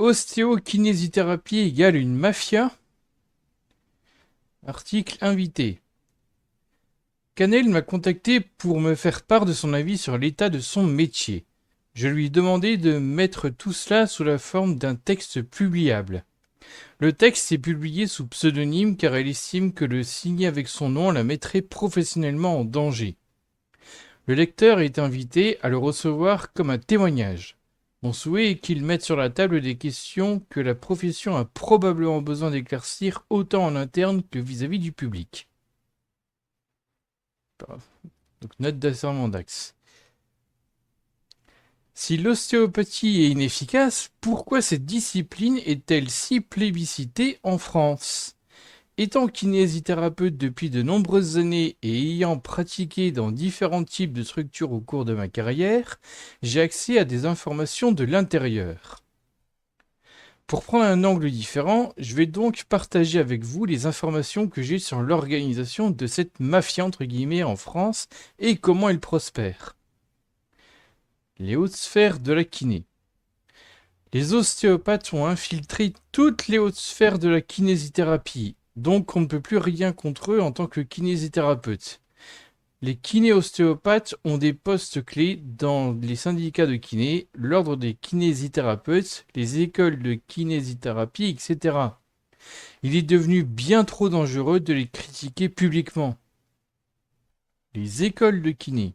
Ostéokinésithérapie égale une mafia? Article invité. Canel m'a contacté pour me faire part de son avis sur l'état de son métier. Je lui ai demandé de mettre tout cela sous la forme d'un texte publiable. Le texte est publié sous pseudonyme car elle estime que le signer avec son nom la mettrait professionnellement en danger. Le lecteur est invité à le recevoir comme un témoignage. Mon souhait est qu'il mette sur la table des questions que la profession a probablement besoin d'éclaircir autant en interne que vis-à-vis du public. Donc note d'asserment d'axe. Si l'ostéopathie est inefficace, pourquoi cette discipline est-elle si plébiscitée en France? Étant kinésithérapeute depuis de nombreuses années et ayant pratiqué dans différents types de structures au cours de ma carrière, j'ai accès à des informations de l'intérieur. Pour prendre un angle différent, je vais donc partager avec vous les informations que j'ai sur l'organisation de cette mafia entre guillemets en France et comment elle prospère. Les hautes sphères de la kiné. Les ostéopathes ont infiltré toutes les hautes sphères de la kinésithérapie, donc on ne peut plus rien contre eux en tant que kinésithérapeutes. Les kiné-ostéopathes ont des postes clés dans les syndicats de kiné, l'ordre des kinésithérapeutes, les écoles de kinésithérapie, etc. Il est devenu bien trop dangereux de les critiquer publiquement. Les écoles de kiné.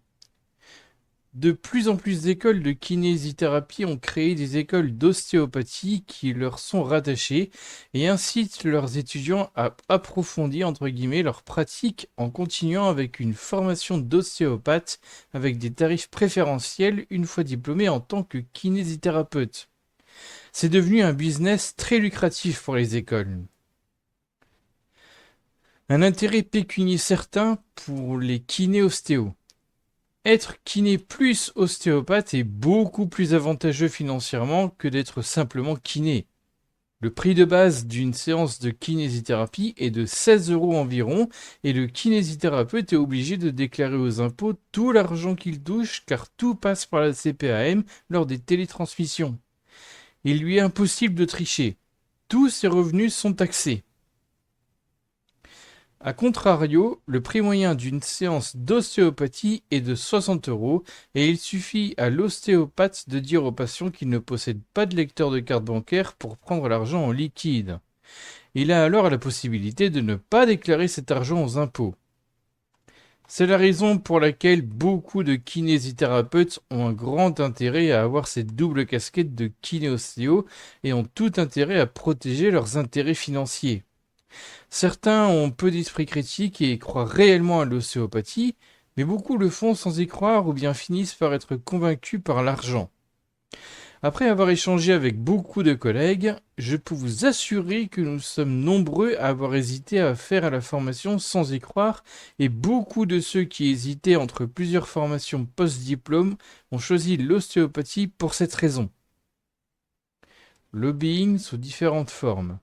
De plus en plus d'écoles de kinésithérapie ont créé des écoles d'ostéopathie qui leur sont rattachées et incitent leurs étudiants à approfondir entre guillemets leur pratique en continuant avec une formation d'ostéopathe avec des tarifs préférentiels une fois diplômés en tant que kinésithérapeute. C'est devenu un business très lucratif pour les écoles. Un intérêt pécunier certain pour les kiné-ostéos. Être kiné plus ostéopathe est beaucoup plus avantageux financièrement que d'être simplement kiné. Le prix de base d'une séance de kinésithérapie est de 16 euros environ et le kinésithérapeute est obligé de déclarer aux impôts tout l'argent qu'il touche car tout passe par la CPAM lors des télétransmissions. Il lui est impossible de tricher. Tous ses revenus sont taxés. A contrario, le prix moyen d'une séance d'ostéopathie est de 60 euros et il suffit à l'ostéopathe de dire au patient qu'il ne possède pas de lecteur de carte bancaire pour prendre l'argent en liquide. Il a alors la possibilité de ne pas déclarer cet argent aux impôts. C'est la raison pour laquelle beaucoup de kinésithérapeutes ont un grand intérêt à avoir cette double casquette de kiné-ostéo et ont tout intérêt à protéger leurs intérêts financiers. Certains ont peu d'esprit critique et croient réellement à l'ostéopathie, mais beaucoup le font sans y croire ou bien finissent par être convaincus par l'argent. Après avoir échangé avec beaucoup de collègues, je peux vous assurer que nous sommes nombreux à avoir hésité à faire la formation sans y croire, et beaucoup de ceux qui hésitaient entre plusieurs formations post-diplôme ont choisi l'ostéopathie pour cette raison. Lobbying sous différentes formes.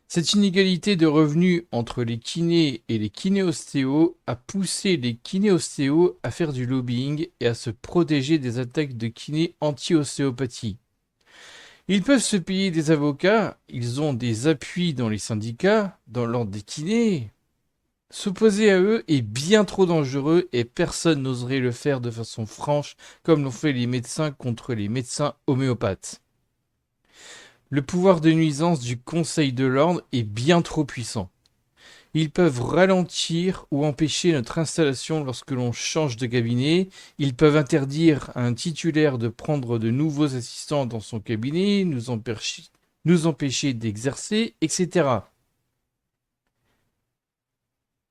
Cette inégalité de revenus entre les kinés et les kinéostéos a poussé les kinéostéos à faire du lobbying et à se protéger des attaques de kinés anti-ostéopathie. Ils peuvent se payer des avocats, ils ont des appuis dans les syndicats, dans l'ordre des kinés. S'opposer à eux est bien trop dangereux et personne n'oserait le faire de façon franche comme l'ont fait les médecins contre les médecins homéopathes. Le pouvoir de nuisance du Conseil de l'ordre est bien trop puissant. Ils peuvent ralentir ou empêcher notre installation lorsque l'on change de cabinet. Ils peuvent interdire à un titulaire de prendre de nouveaux assistants dans son cabinet, nous empêcher d'exercer, etc.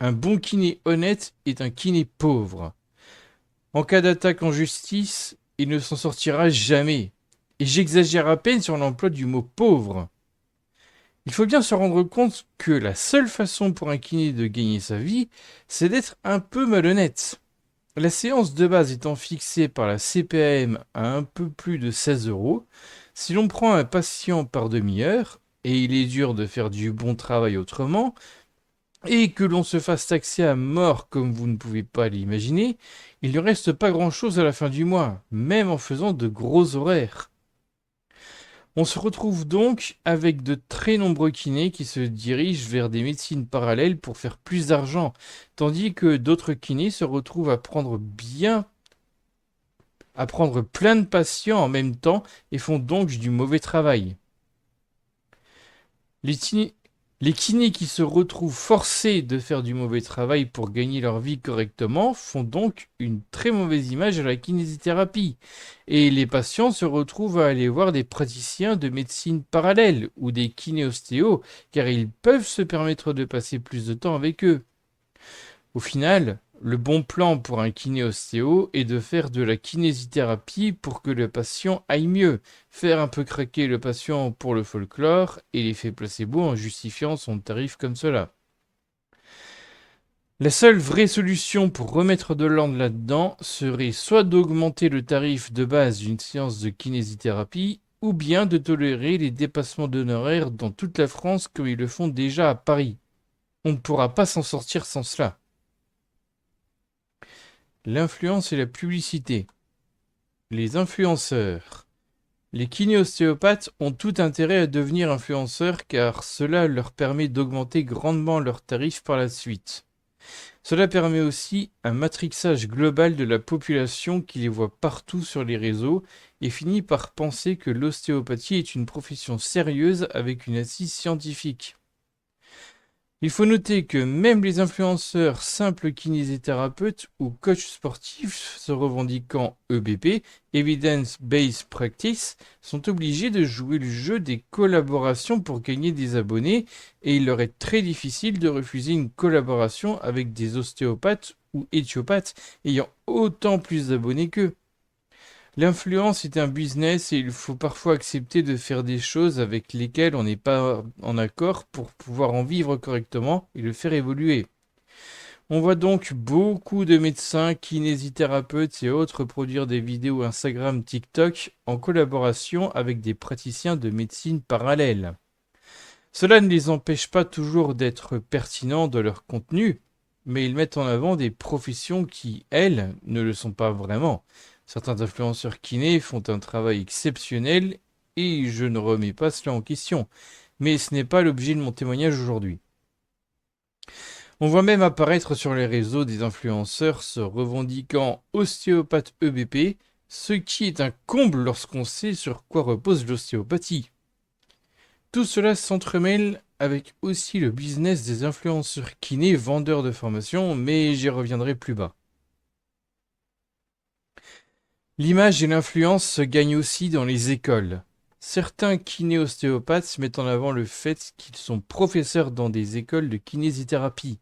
Un bon kiné honnête est un kiné pauvre. En cas d'attaque en justice, il ne s'en sortira jamais. Et j'exagère à peine sur l'emploi du mot pauvre. Il faut bien se rendre compte que la seule façon pour un kiné de gagner sa vie, c'est d'être un peu malhonnête. La séance de base étant fixée par la CPAM à un peu plus de 16 euros, si l'on prend un patient par demi-heure, et il est dur de faire du bon travail autrement, et que l'on se fasse taxer à mort comme vous ne pouvez pas l'imaginer, il ne reste pas grand-chose à la fin du mois, même en faisant de gros horaires. On se retrouve donc avec de très nombreux kinés qui se dirigent vers des médecines parallèles pour faire plus d'argent, tandis que d'autres kinés se retrouvent à prendre plein de patients en même temps et font donc du mauvais travail. Les, les kinés qui se retrouvent forcés de faire du mauvais travail pour gagner leur vie correctement font donc une très mauvaise image à la kinésithérapie. Et les patients se retrouvent à aller voir des praticiens de médecine parallèle ou des kinéostéos car ils peuvent se permettre de passer plus de temps avec eux. Au final, le bon plan pour un kinéostéo est de faire de la kinésithérapie pour que le patient aille mieux, faire un peu craquer le patient pour le folklore et l'effet placebo en justifiant son tarif comme cela. La seule vraie solution pour remettre de l'ordre là-dedans serait soit d'augmenter le tarif de base d'une séance de kinésithérapie, ou bien de tolérer les dépassements d'honoraires dans toute la France comme ils le font déjà à Paris. On ne pourra pas s'en sortir sans cela. L'influence et la publicité. Les influenceurs. Les kinéostéopathes ont tout intérêt à devenir influenceurs car cela leur permet d'augmenter grandement leurs tarifs par la suite. Cela permet aussi un matrixage global de la population qui les voit partout sur les réseaux et finit par penser que l'ostéopathie est une profession sérieuse avec une assise scientifique. Il faut noter que même les influenceurs simples kinésithérapeutes ou coachs sportifs se revendiquant EBP, Evidence Based Practice, sont obligés de jouer le jeu des collaborations pour gagner des abonnés et il leur est très difficile de refuser une collaboration avec des ostéopathes ou éthiopathes ayant autant plus d'abonnés qu'eux. L'influence est un business et il faut parfois accepter de faire des choses avec lesquelles on n'est pas en accord pour pouvoir en vivre correctement et le faire évoluer. On voit donc beaucoup de médecins, kinésithérapeutes et autres produire des vidéos Instagram, TikTok en collaboration avec des praticiens de médecine parallèle. Cela ne les empêche pas toujours d'être pertinents dans leur contenu, mais ils mettent en avant des professions qui, elles, ne le sont pas vraiment. Certains influenceurs kinés font un travail exceptionnel et je ne remets pas cela en question. Mais ce n'est pas l'objet de mon témoignage aujourd'hui. On voit même apparaître sur les réseaux des influenceurs se revendiquant ostéopathe EBP, ce qui est un comble lorsqu'on sait sur quoi repose l'ostéopathie. Tout cela s'entremêle avec aussi le business des influenceurs kinés vendeurs de formation, mais j'y reviendrai plus bas. L'image et l'influence se gagnent aussi dans les écoles. Certains kinéostéopathes mettent en avant le fait qu'ils sont professeurs dans des écoles de kinésithérapie.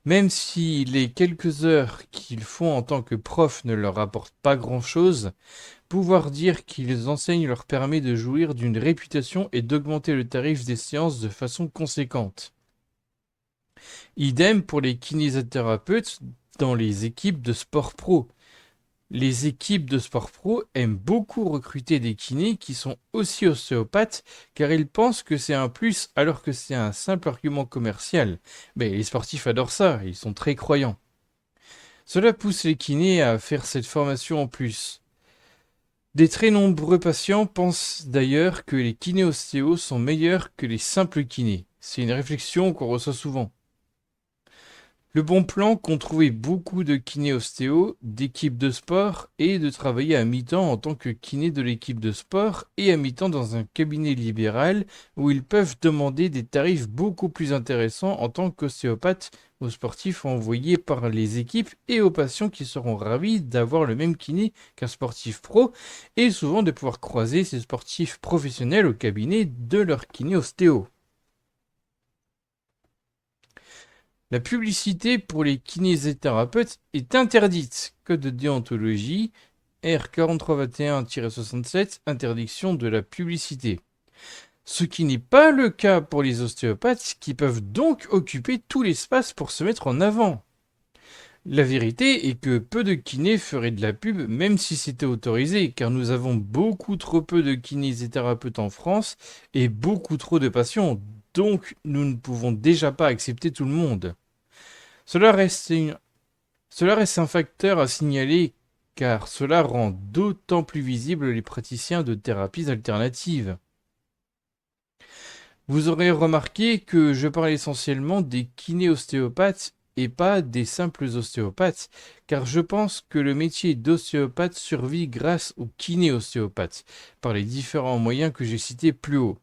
Même si les quelques heures qu'ils font en tant que profs ne leur apportent pas grand-chose, pouvoir dire qu'ils enseignent leur permet de jouir d'une réputation et d'augmenter le tarif des séances de façon conséquente. Idem pour les kinésithérapeutes dans les équipes de sport pro. Les équipes de sport pro aiment beaucoup recruter des kinés qui sont aussi ostéopathes car ils pensent que c'est un plus alors que c'est un simple argument commercial. Mais les sportifs adorent ça, ils sont très croyants. Cela pousse les kinés à faire cette formation en plus. Des très nombreux patients pensent d'ailleurs que les kinéostéos sont meilleurs que les simples kinés. C'est une réflexion qu'on reçoit souvent. Le bon plan qu'ont trouvé beaucoup de kinéostéos, d'équipes de sport, est de travailler à mi-temps en tant que kiné de l'équipe de sport et à mi-temps dans un cabinet libéral où ils peuvent demander des tarifs beaucoup plus intéressants en tant qu'ostéopathe aux sportifs envoyés par les équipes et aux patients qui seront ravis d'avoir le même kiné qu'un sportif pro et souvent de pouvoir croiser ces sportifs professionnels au cabinet de leur kinéostéo. La publicité pour les kinésithérapeutes est interdite. Code de déontologie R 4321-67, interdiction de la publicité. Ce qui n'est pas le cas pour les ostéopathes qui peuvent donc occuper tout l'espace pour se mettre en avant. La vérité est que peu de kinés feraient de la pub même si c'était autorisé car nous avons beaucoup trop peu de kinésithérapeutes en France et beaucoup trop de patients, donc nous ne pouvons déjà pas accepter tout le monde. Cela reste un facteur à signaler car cela rend d'autant plus visibles les praticiens de thérapies alternatives. Vous aurez remarqué que je parle essentiellement des kiné-ostéopathes et pas des simples ostéopathes, car je pense que le métier d'ostéopathe survit grâce aux kiné-ostéopathes, par les différents moyens que j'ai cités plus haut.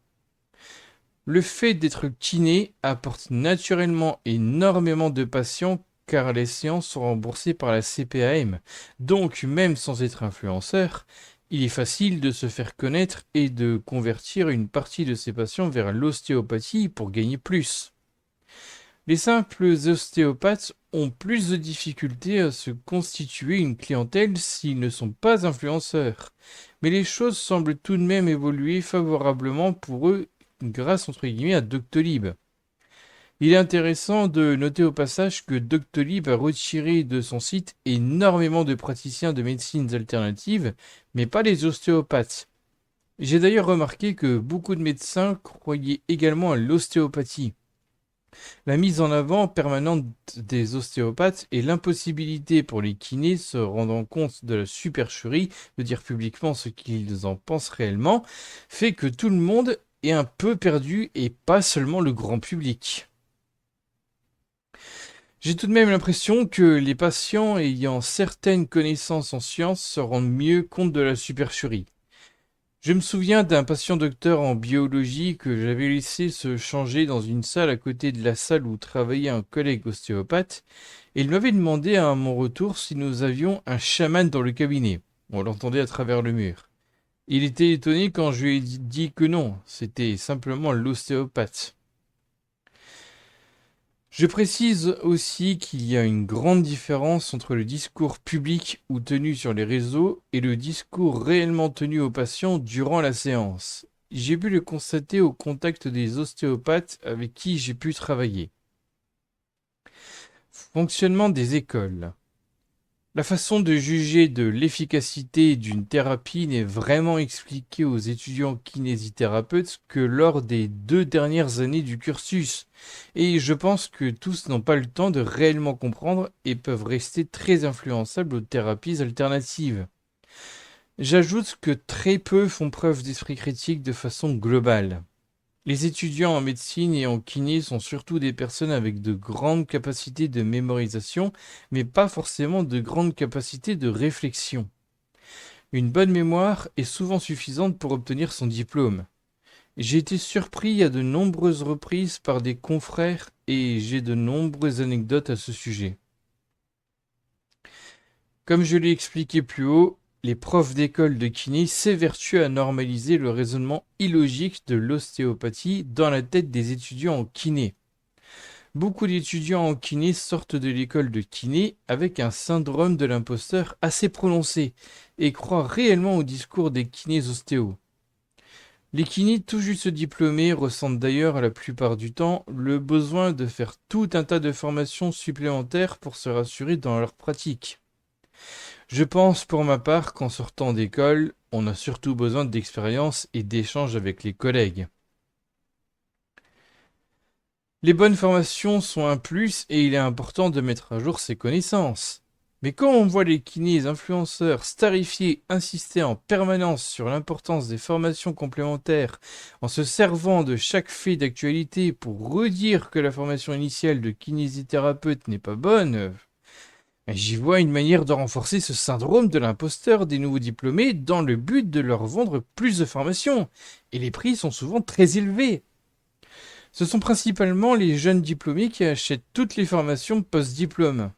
Le fait d'être kiné apporte naturellement énormément de patients car les séances sont remboursées par la CPAM. Donc, même sans être influenceur, il est facile de se faire connaître et de convertir une partie de ses patients vers l'ostéopathie pour gagner plus. Les simples ostéopathes ont plus de difficultés à se constituer une clientèle s'ils ne sont pas influenceurs. Mais les choses semblent tout de même évoluer favorablement pour eux grâce entre guillemets à Doctolib. Il est intéressant de noter au passage que Doctolib a retiré de son site énormément de praticiens de médecines alternatives, mais pas les ostéopathes. J'ai d'ailleurs remarqué que beaucoup de médecins croyaient également à l'ostéopathie. La mise en avant permanente des ostéopathes et l'impossibilité pour les kinés se rendant compte de la supercherie de dire publiquement ce qu'ils en pensent réellement fait que tout le monde est un peu perdu et pas seulement le grand public. J'ai tout de même l'impression que les patients ayant certaines connaissances en sciences se rendent mieux compte de la supercherie. Je me souviens d'un patient docteur en biologie que j'avais laissé se changer dans une salle à côté de la salle où travaillait un collègue ostéopathe, et il m'avait demandé à mon retour si nous avions un chaman dans le cabinet. On l'entendait à travers le mur. Il était étonné quand je lui ai dit que non, c'était simplement l'ostéopathe. Je précise aussi qu'il y a une grande différence entre le discours public ou tenu sur les réseaux et le discours réellement tenu aux patients durant la séance. J'ai pu le constater au contact des ostéopathes avec qui j'ai pu travailler. Fonctionnement des écoles. La façon de juger de l'efficacité d'une thérapie n'est vraiment expliquée aux étudiants kinésithérapeutes que lors des 2 dernières années du cursus. Et je pense que tous n'ont pas le temps de réellement comprendre et peuvent rester très influençables aux thérapies alternatives. J'ajoute que très peu font preuve d'esprit critique de façon globale. Les étudiants en médecine et en kiné sont surtout des personnes avec de grandes capacités de mémorisation, mais pas forcément de grandes capacités de réflexion. Une bonne mémoire est souvent suffisante pour obtenir son diplôme. J'ai été surpris à de nombreuses reprises par des confrères et j'ai de nombreuses anecdotes à ce sujet. Comme je l'ai expliqué plus haut, les profs d'école de kiné s'évertuent à normaliser le raisonnement illogique de l'ostéopathie dans la tête des étudiants en kiné. Beaucoup d'étudiants en kiné sortent de l'école de kiné avec un syndrome de l'imposteur assez prononcé et croient réellement au discours des kinés ostéos. Les kinés tout juste diplômés ressentent d'ailleurs la plupart du temps le besoin de faire tout un tas de formations supplémentaires pour se rassurer dans leur pratique. Je pense pour ma part qu'en sortant d'école, on a surtout besoin d'expérience et d'échanges avec les collègues. Les bonnes formations sont un plus et il est important de mettre à jour ses connaissances. Mais quand on voit les kinés influenceurs starifiés insister en permanence sur l'importance des formations complémentaires en se servant de chaque fait d'actualité pour redire que la formation initiale de kinésithérapeute n'est pas bonne, j'y vois une manière de renforcer ce syndrome de l'imposteur des nouveaux diplômés dans le but de leur vendre plus de formations. Et les prix sont souvent très élevés. Ce sont principalement les jeunes diplômés qui achètent toutes les formations post-diplôme.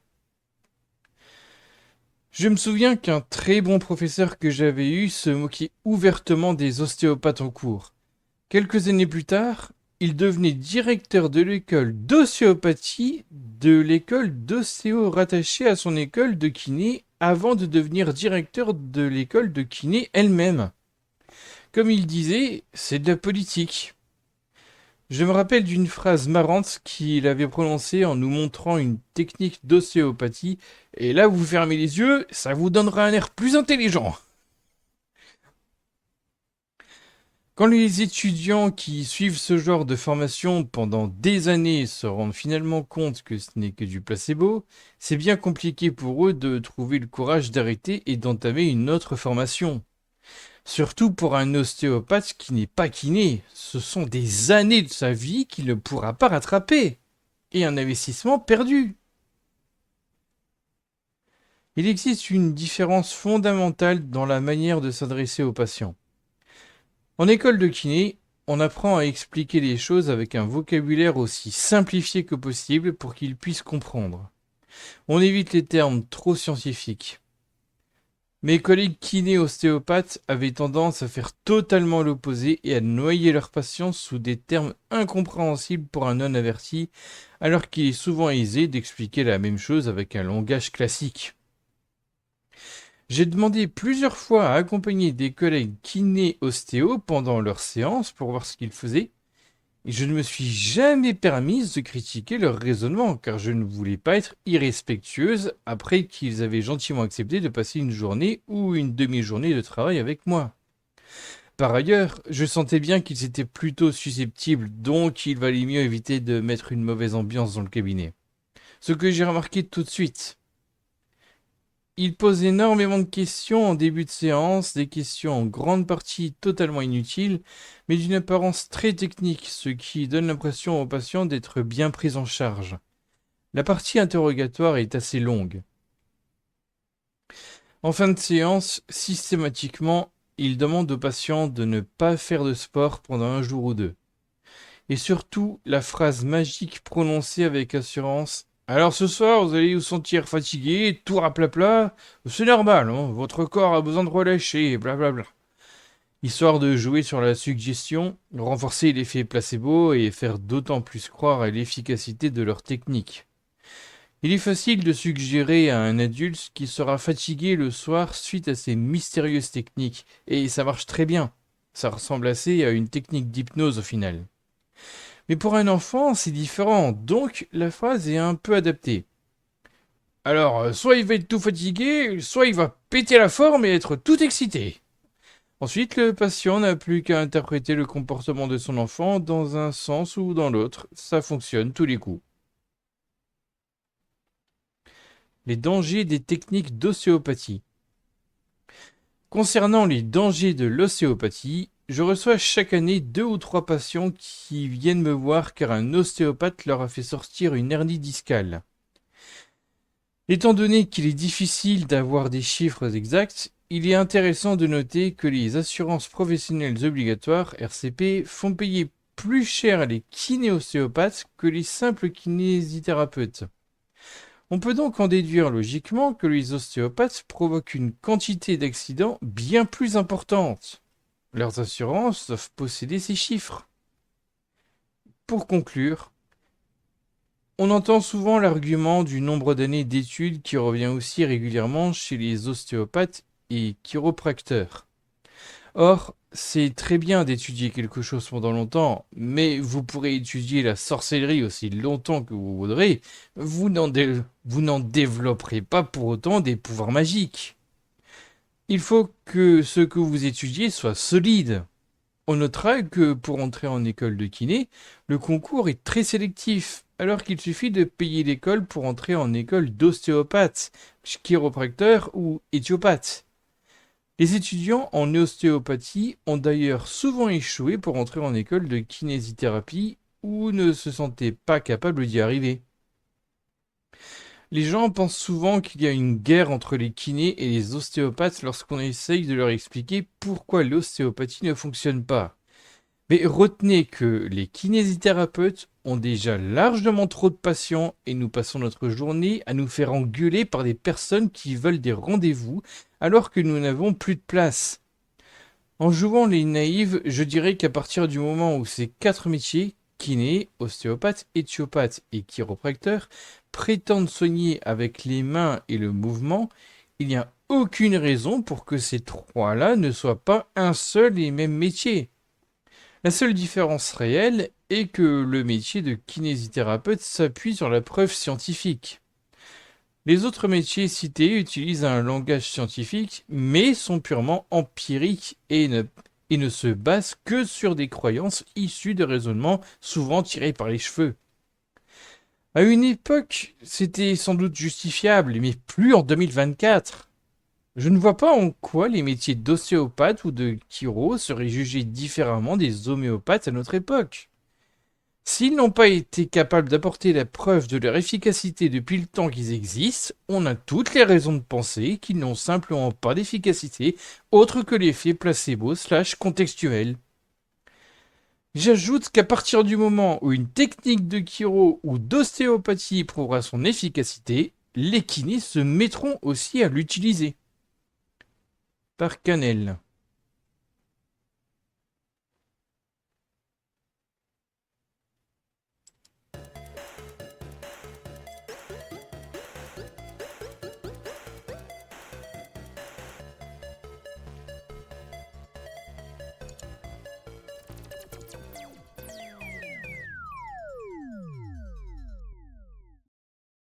Je me souviens qu'un très bon professeur que j'avais eu se moquait ouvertement des ostéopathes en cours. Quelques années plus tard, il devenait directeur de l'école d'ostéopathie de l'école d'ostéo rattachée à son école de kiné avant de devenir directeur de l'école de kiné elle-même. Comme il disait, c'est de la politique. Je me rappelle d'une phrase marrante qu'il avait prononcée en nous montrant une technique d'ostéopathie, et là vous fermez les yeux, ça vous donnera un air plus intelligent. Quand les étudiants qui suivent ce genre de formation pendant des années se rendent finalement compte que ce n'est que du placebo, c'est bien compliqué pour eux de trouver le courage d'arrêter et d'entamer une autre formation. Surtout pour un ostéopathe qui n'est pas kiné, ce sont des années de sa vie qu'il ne pourra pas rattraper, et un investissement perdu. Il existe une différence fondamentale dans la manière de s'adresser aux patients. En école de kiné, on apprend à expliquer les choses avec un vocabulaire aussi simplifié que possible pour qu'ils puissent comprendre. On évite les termes trop scientifiques. Mes collègues kiné-ostéopathes avaient tendance à faire totalement l'opposé et à noyer leurs patients sous des termes incompréhensibles pour un non-averti, alors qu'il est souvent aisé d'expliquer la même chose avec un langage classique. J'ai demandé plusieurs fois à accompagner des collègues kiné-ostéo pendant leurs séances pour voir ce qu'ils faisaient, et je ne me suis jamais permise de critiquer leur raisonnement, car je ne voulais pas être irrespectueuse après qu'ils avaient gentiment accepté de passer une journée ou une demi-journée de travail avec moi. Par ailleurs, je sentais bien qu'ils étaient plutôt susceptibles, donc il valait mieux éviter de mettre une mauvaise ambiance dans le cabinet. Ce que j'ai remarqué tout de suite. Ils posent énormément de questions en début de séance, des questions en grande partie totalement inutiles, mais d'une apparence très technique, ce qui donne l'impression aux patients d'être bien pris en charge. La partie interrogatoire est assez longue. En fin de séance, systématiquement, ils demandent aux patients de ne pas faire de sport pendant un jour ou deux. Et surtout, la phrase magique prononcée avec assurance: alors ce soir, vous allez vous sentir fatigué, tout raplapla, c'est normal, hein, votre corps a besoin de relâcher, blablabla. Histoire de jouer sur la suggestion, renforcer l'effet placebo et faire d'autant plus croire à l'efficacité de leur technique. Il est facile de suggérer à un adulte qui sera fatigué le soir suite à ces mystérieuses techniques, et ça marche très bien. Ça ressemble assez à une technique d'hypnose au final. Mais pour un enfant, c'est différent, donc la phrase est un peu adaptée. Alors, soit il va être tout fatigué, soit il va péter la forme et être tout excité. Ensuite, le patient n'a plus qu'à interpréter le comportement de son enfant dans un sens ou dans l'autre. Ça fonctionne tous les coups. Les dangers des techniques d'ostéopathie. Concernant les dangers de l'ostéopathie, je reçois chaque année 2 ou 3 patients qui viennent me voir car un ostéopathe leur a fait sortir une hernie discale. Étant donné qu'il est difficile d'avoir des chiffres exacts, il est intéressant de noter que les assurances professionnelles obligatoires, RCP, font payer plus cher les kinéostéopathes que les simples kinésithérapeutes. On peut donc en déduire logiquement que les ostéopathes provoquent une quantité d'accidents bien plus importante. Leurs assurances doivent posséder ces chiffres. Pour conclure, on entend souvent l'argument du nombre d'années d'études qui revient aussi régulièrement chez les ostéopathes et chiropracteurs. Or, c'est très bien d'étudier quelque chose pendant longtemps, mais vous pourrez étudier la sorcellerie aussi longtemps que vous voudrez, vous n'en développerez pas pour autant des pouvoirs magiques. Il faut que ce que vous étudiez soit solide. On notera que pour entrer en école de kiné, le concours est très sélectif, alors qu'il suffit de payer l'école pour entrer en école d'ostéopathe, chiropracteur ou éthiopathe. Les étudiants en ostéopathie ont d'ailleurs souvent échoué pour entrer en école de kinésithérapie ou ne se sentaient pas capables d'y arriver. Les gens pensent souvent qu'il y a une guerre entre les kinés et les ostéopathes lorsqu'on essaye de leur expliquer pourquoi l'ostéopathie ne fonctionne pas. Mais retenez que les kinésithérapeutes ont déjà largement trop de patients et nous passons notre journée à nous faire engueuler par des personnes qui veulent des rendez-vous alors que nous n'avons plus de place. En jouant les naïves, je dirais qu'à partir du moment où ces 4 métiers, kiné, ostéopathe, éthiopathe et chiropracteur, prétendent soigner avec les mains et le mouvement, il n'y a aucune raison pour que ces 3-là ne soient pas un seul et même métier. La seule différence réelle est que le métier de kinésithérapeute s'appuie sur la preuve scientifique. Les autres métiers cités utilisent un langage scientifique, mais sont purement empiriques et ne se base que sur des croyances issues de raisonnements souvent tirés par les cheveux. À une époque, c'était sans doute justifiable, mais plus en 2024. Je ne vois pas en quoi les métiers d'ostéopathe ou de chiro seraient jugés différemment des homéopathes à notre époque. S'ils n'ont pas été capables d'apporter la preuve de leur efficacité depuis le temps qu'ils existent, on a toutes les raisons de penser qu'ils n'ont simplement pas d'efficacité autre que l'effet placebo/contextuel. J'ajoute qu'à partir du moment où une technique de chiro ou d'ostéopathie prouvera son efficacité, les kinés se mettront aussi à l'utiliser. Par Canel.